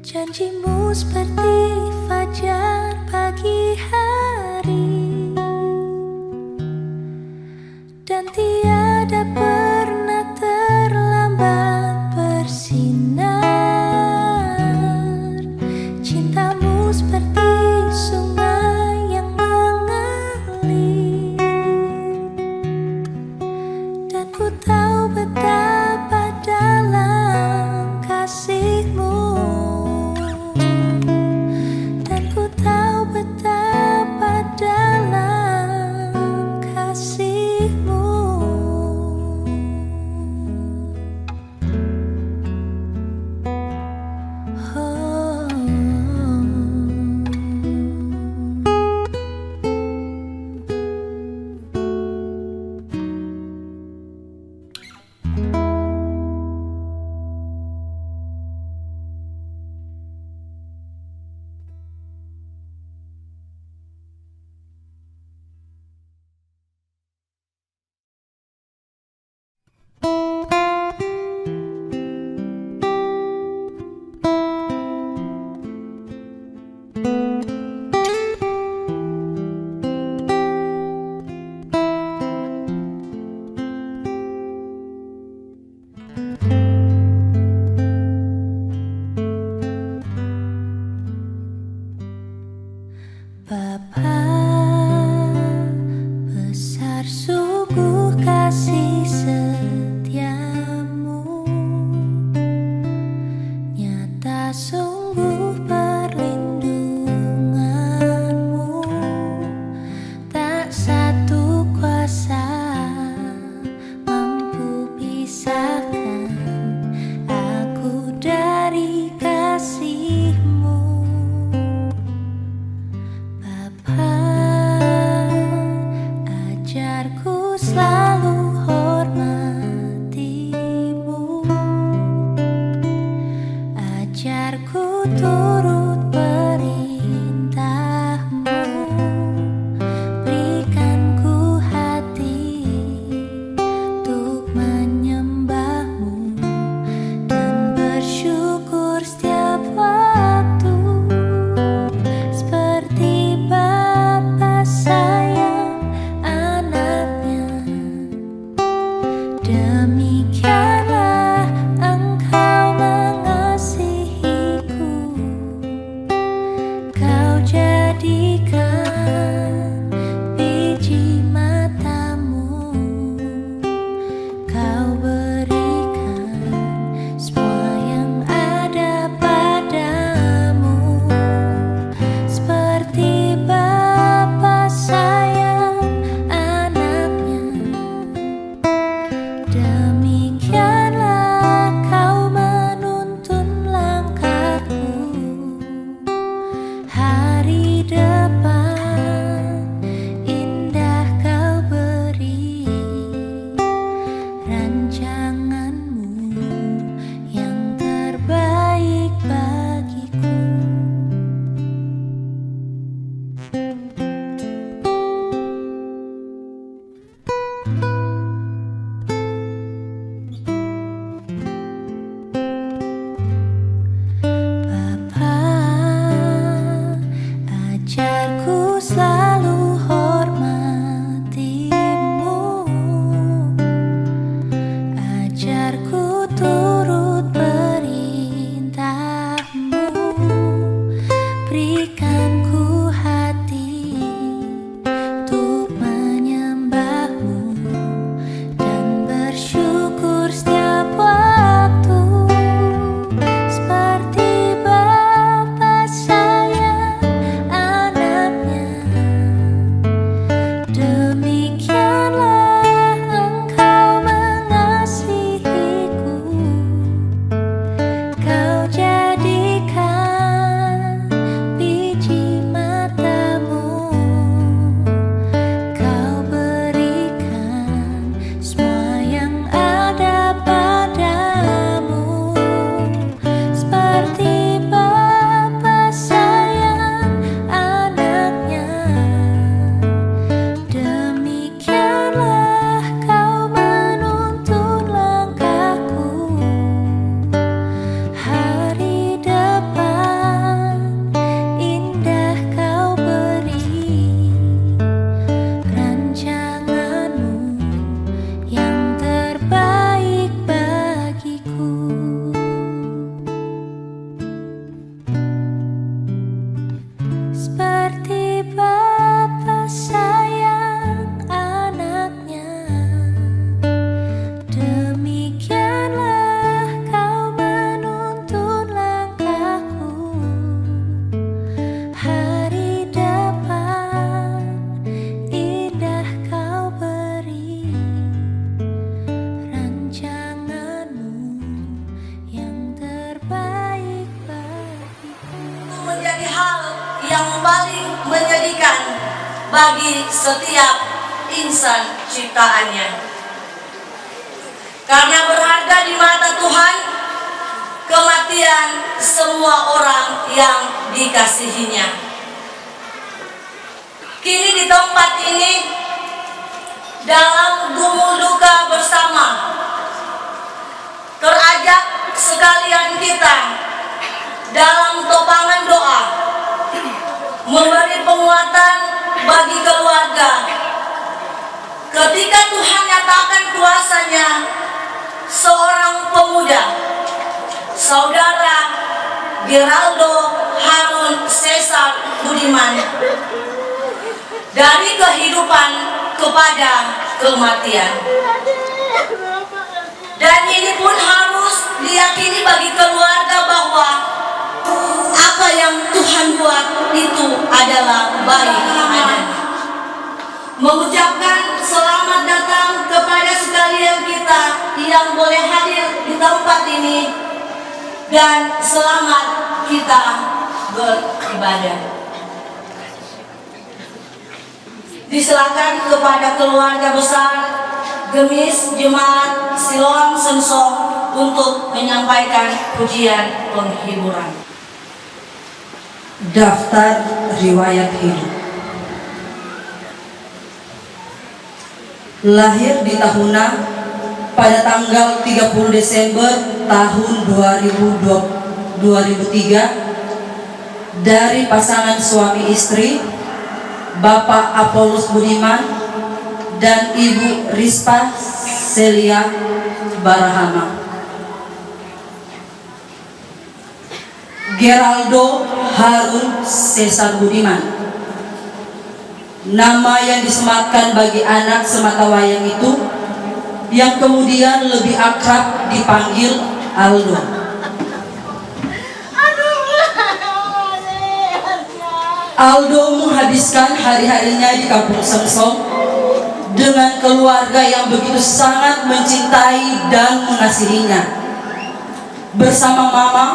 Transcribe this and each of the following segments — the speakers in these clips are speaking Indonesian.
Janjimu seperti fajar pagi hari, dan tiada pernah terlambat bersinar. Cintamu seperti sungai yang mengalir, dan ku tahu betapa dalam kasihmu. bagi setiap insan ciptaannya. Karena berharga di mata Tuhan kematian semua orang yang dikasihinya. Kini di tempat ini, dalam gumul duka bersama, terajak sekalian kita dalam topangan doa memberi penguatan bagi keluarga ketika Tuhan nyatakan kuasanya seorang pemuda, saudara Geraldo Harun Cesar Budiman, dari kehidupan kepada kematian. Dan ini pun harus diyakini bagi keluarga bahwa apa yang Tuhan buat itu adalah baik adanya. Mengucapkan selamat datang kepada sekalian kita yang boleh hadir di tempat ini, dan selamat kita beribadah. Diserahkan kepada keluarga besar Gemis Jemaat Siloam Sensong untuk menyampaikan pujian penghiburan. Daftar riwayat hidup. Lahir di Tahuna pada tanggal 30 Desember tahun 2003 dari pasangan suami istri Bapak Apolus Budiman dan Ibu Rispa Celia Barahama. Geraldo Harun Cesar Budiman, nama yang disematkan bagi anak sematawayang itu, yang kemudian lebih akrab dipanggil Aldo. Aldo menghabiskan hari-harinya di kampung Sengsong dengan keluarga yang begitu sangat mencintai dan mengasihinya, bersama mama,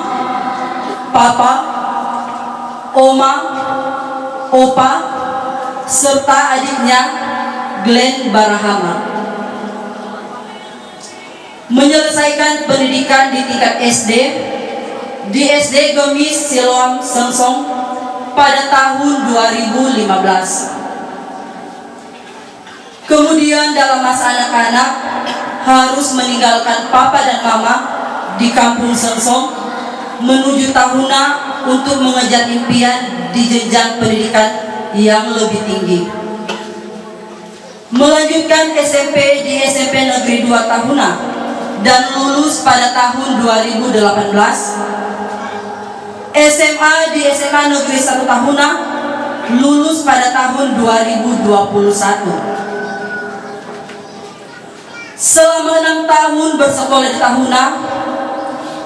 papa, oma, opa, serta adiknya Glenn Barahama. Menyelesaikan pendidikan di tingkat SD di SD Gemis Siloam Sengsong pada tahun 2015. Kemudian dalam masa anak-anak harus meninggalkan papa dan mama di kampung Sengsong menuju Tahuna untuk mengejar impian di jenjang pendidikan yang lebih tinggi. Melanjutkan SMP di SMP Negeri 2 Tahuna dan lulus pada tahun 2018. SMA di SMA Negeri 1 Tahuna lulus pada tahun 2021. Selama 6 tahun bersekolah di Tahuna,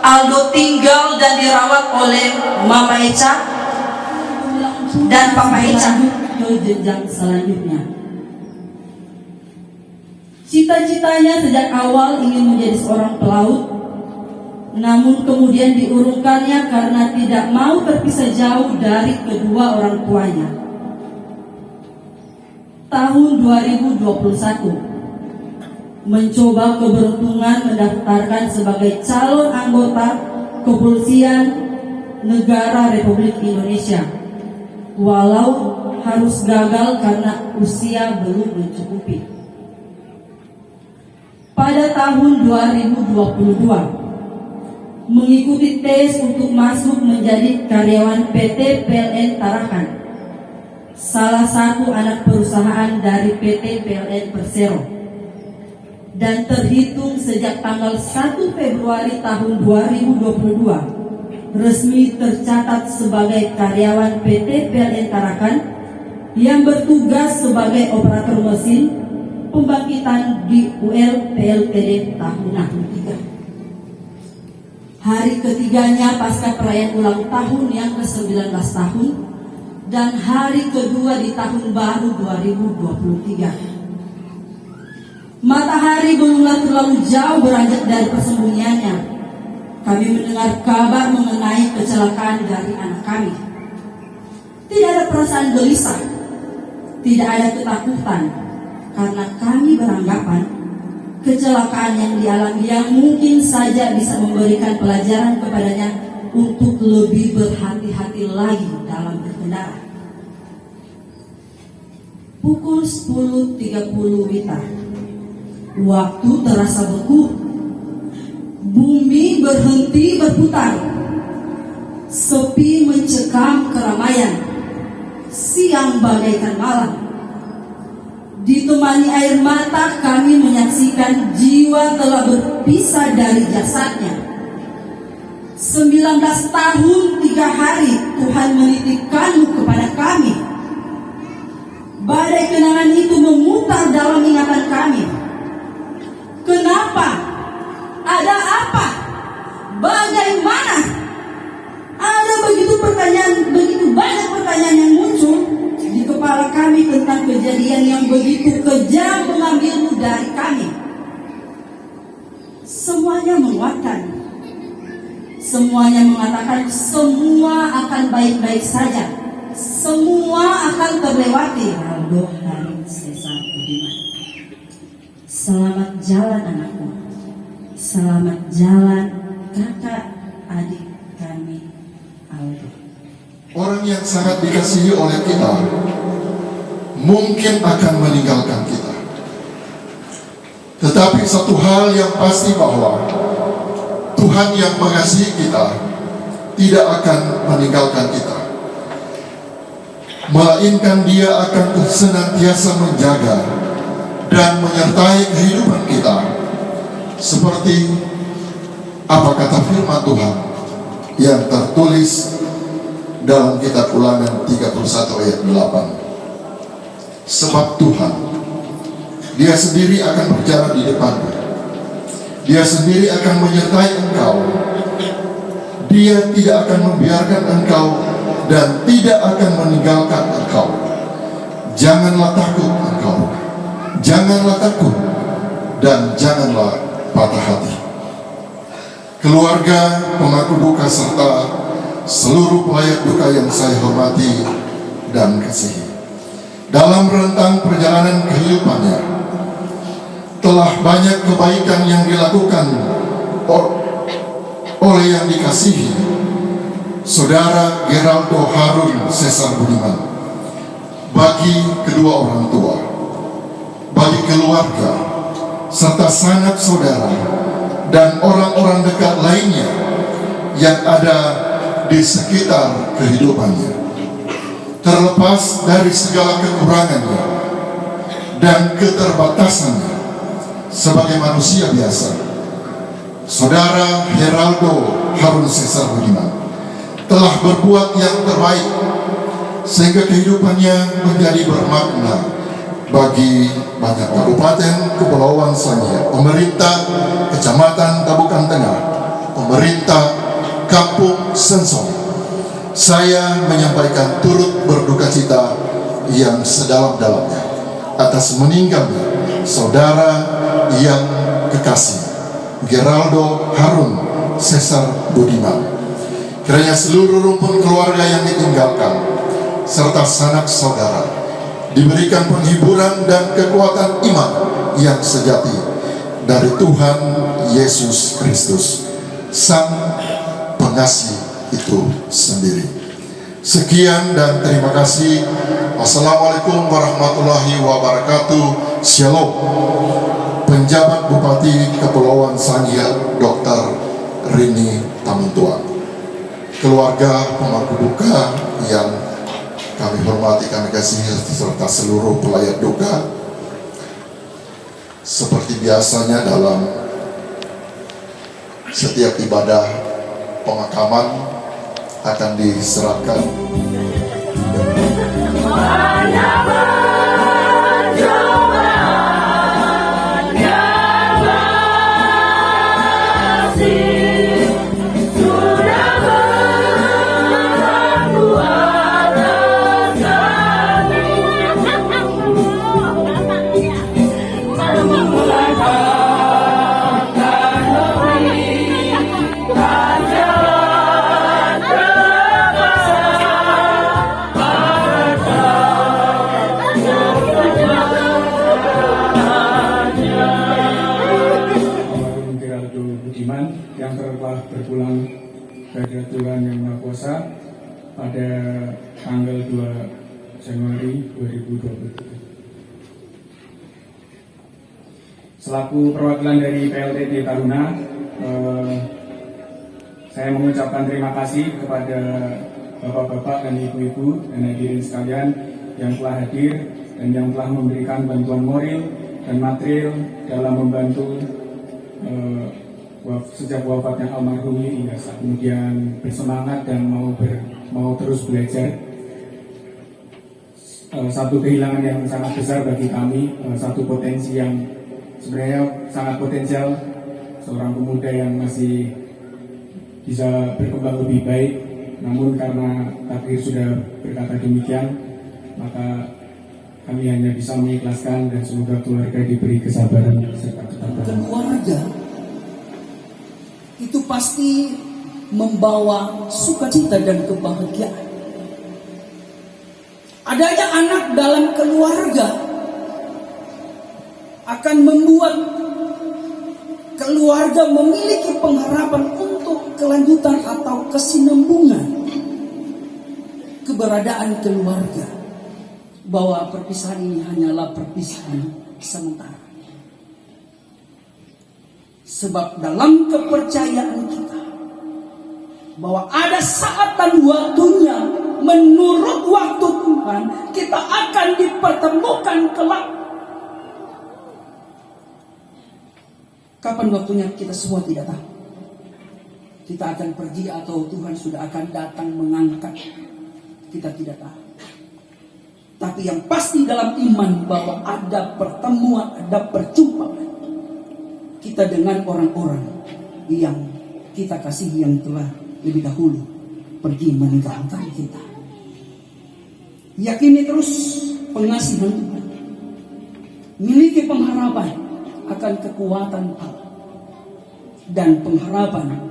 Aldo tinggal dan dirawat oleh Mama Eca dan Papa Eca ke jenjang selanjutnya. Cita-citanya sejak awal ingin menjadi seorang pelaut, namun kemudian diurungkannya karena tidak mau terpisah jauh dari kedua orang tuanya. Tahun 2021 mencoba keberuntungan mendaftarkan sebagai calon anggota Kepolisian Negara Republik Indonesia, walau harus gagal karena usia belum mencukupi. Pada tahun 2022 mengikuti tes untuk masuk menjadi karyawan PT PLN Tarakan, salah satu anak perusahaan dari PT PLN Persero, dan terhitung sejak tanggal 1 Februari tahun 2022 resmi tercatat sebagai karyawan PT PLN Tarakan yang bertugas sebagai operator mesin pembangkitan di UL PLTD Tahuna 3. Hari ketiganya pasca perayaan ulang tahun yang ke-19 tahun dan hari kedua di tahun baru 2023. Matahari belumlah terlalu jauh beranjak dari persembunyiannya. Kami mendengar kabar mengenai kecelakaan dari anak kami. Tidak ada perasaan gelisah, tidak ada ketakutan, karena kami beranggapan kecelakaan yang dialami yang mungkin saja bisa memberikan pelajaran kepadanya untuk lebih berhati-hati lagi dalam berkendara. Pukul 10.30 WITA. Waktu terasa beku. Bumi berhenti berputar. Sepi mencekam keramaian. Siang bagaikan malam. Ditemani air mata, kami menyaksikan jiwa telah berpisah dari jasadnya. 19 tahun 3 hari Tuhan menitipkanmu kepada kami. Badai kenangan itu memutar dalam ingatan kami. Kenapa? Ada apa? Bagaimana? Ada begitu banyak pertanyaan yang muncul di kepala kami tentang kejadian yang begitu kejam mengambilmu dari kami. Semuanya menguatkan. Semuanya mengatakan semua akan baik-baik saja. Semua akan terlewati. Aldo Harun Cesar Budiman. Selamat jalan anakku. Selamat jalan kakak adik kami Aldo. Orang yang sangat dikasihi oleh kita mungkin akan meninggalkan kita. Tetapi satu hal yang pasti bahwa Tuhan yang mengasihi kita tidak akan meninggalkan kita. Melainkan Dia akan senantiasa menjaga dan menyertai kehidupan kita. Seperti apa kata firman Tuhan yang tertulis dalam kitab Ulangan 31 ayat 8. Sebab Tuhan, Dia sendiri akan berjalan di depanmu. Dia sendiri akan menyertai engkau. Dia tidak akan membiarkan engkau dan tidak akan meninggalkan engkau. Janganlah takut engkau. Janganlah takut dan janganlah patah hati. Keluarga, pemangku duka serta seluruh pelayan duka yang saya hormati dan kasihi. Dalam rentang perjalanan kehidupannya, telah banyak kebaikan yang dilakukan oleh yang dikasihi Saudara Geraldo Harun Cesar Budiman bagi kedua orang tua, bagi keluarga, serta sanak saudara dan orang-orang dekat lainnya yang ada di sekitar kehidupannya. Terlepas dari segala kekurangannya dan keterbatasannya sebagai manusia biasa, Saudara Geraldo Harun Cesar Budiman telah berbuat yang terbaik sehingga kehidupannya menjadi bermakna bagi banyak kabupaten Kepulauan Sangihe, pemerintah Kecamatan Tabukan Tengah, pemerintah Kampung Sensong. Saya menyampaikan turut berduka cita yang sedalam-dalamnya atas meninggalnya saudara yang kekasih Geraldo Harun Cesar Budiman. Kiranya seluruh rumpun keluarga yang ditinggalkan serta sanak saudara diberikan penghiburan dan kekuatan iman yang sejati dari Tuhan Yesus Kristus, Sang Pengasih itu sendiri. Sekian dan terima kasih. Wassalamualaikum warahmatullahi wabarakatuh. Shalom. Penjabat Bupati Kepulauan Sangihe Dr. Rini Tamuntua. Keluarga pemangku duka yang kami hormati, kami kasihi, serta seluruh pelayat duka. Seperti biasanya dalam setiap ibadah pemakaman akan diserahkan Budiman yang telah berpulang kepada Tuhan Yang Maha Kuasa pada tanggal 2 Januari 2023. Selaku perwakilan dari PLTT Taruna, saya mengucapkan terima kasih kepada Bapak-bapak dan Ibu-ibu dan hadirin sekalian yang telah hadir dan yang telah memberikan bantuan moral dan material dalam membantu sejak wafatnya almarhum hingga saat kemudian bersemangat dan mau terus belajar. Satu kehilangan yang sangat besar bagi kami, satu potensi yang sebenarnya sangat potensial, seorang pemuda yang masih bisa berkembang lebih baik, namun karena takdir sudah berkata demikian, maka kami hanya bisa mengikhlaskan dan semoga keluarga diberi kesabaran serta ketabahan. Keluarga itu pasti membawa sukacita dan kebahagiaan. Adanya anak dalam keluarga akan membuat keluarga memiliki pengharapan untuk kelanjutan atau kesinambungan keberadaan keluarga, bahwa perpisahan ini hanyalah perpisahan sementara. Sebab dalam kepercayaan kita bahwa ada saat dan waktunya, menurut waktu Tuhan kita akan dipertemukan kelak. Kapan waktunya kita semua tidak tahu. Kita akan pergi atau Tuhan sudah akan datang mengangkat, kita tidak tahu. Tapi yang pasti dalam iman bahwa ada pertemuan, ada perjumpaan kita dengan orang-orang yang kita kasihi, yang telah lebih dahulu pergi meninggalkan kita. Yakini terus pengasihan Tuhan, miliki pengharapan akan kekuatan Allah, dan pengharapan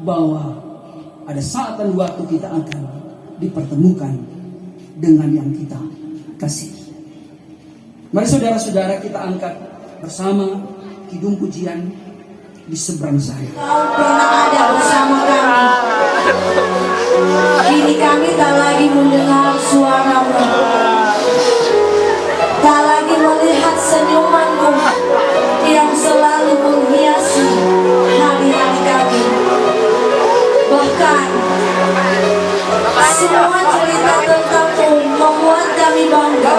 bahwa ada saat dan waktu kita akan dipertemukan dengan yang kita kasih. Mari saudara-saudara, kita angkat bersama kidung pujian Di Seberang Saya. Kau pernah ada bersama kami. Kini kami tak lagi mendengar suaramu, tak lagi melihat senyumanmu yang selalu menghiasi hari-hari kami. Bahkan semua cerita tentangmu membuat kami bangga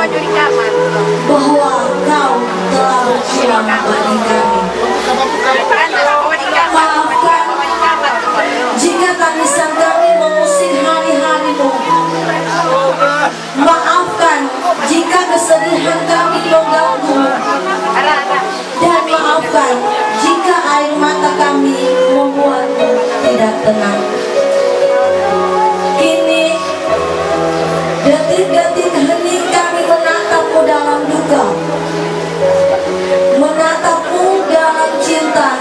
bahwa kau telah berjuang bagi kami. Maafkan jika tangisan kami mengusik hari-harimu. Maafkan jika kesedihan kami mengganggu. Dan maafkan jika air mata kami membuatmu tidak tenang. Kini detik-detik hening kami menatapmu dalam duka, menatapmu dalam cinta.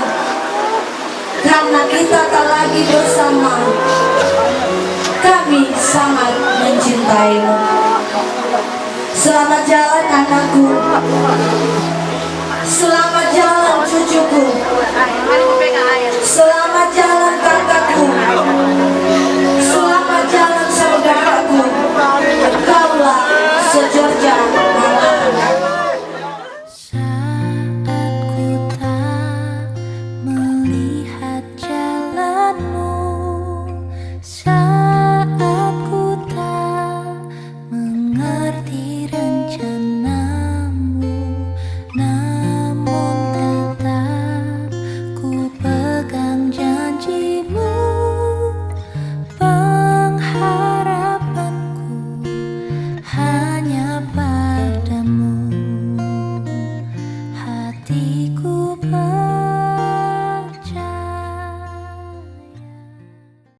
Karena kita tak lagi bersama, kami sangat mencintaimu. Selamat jalan anakku, selamat jalan cucuku.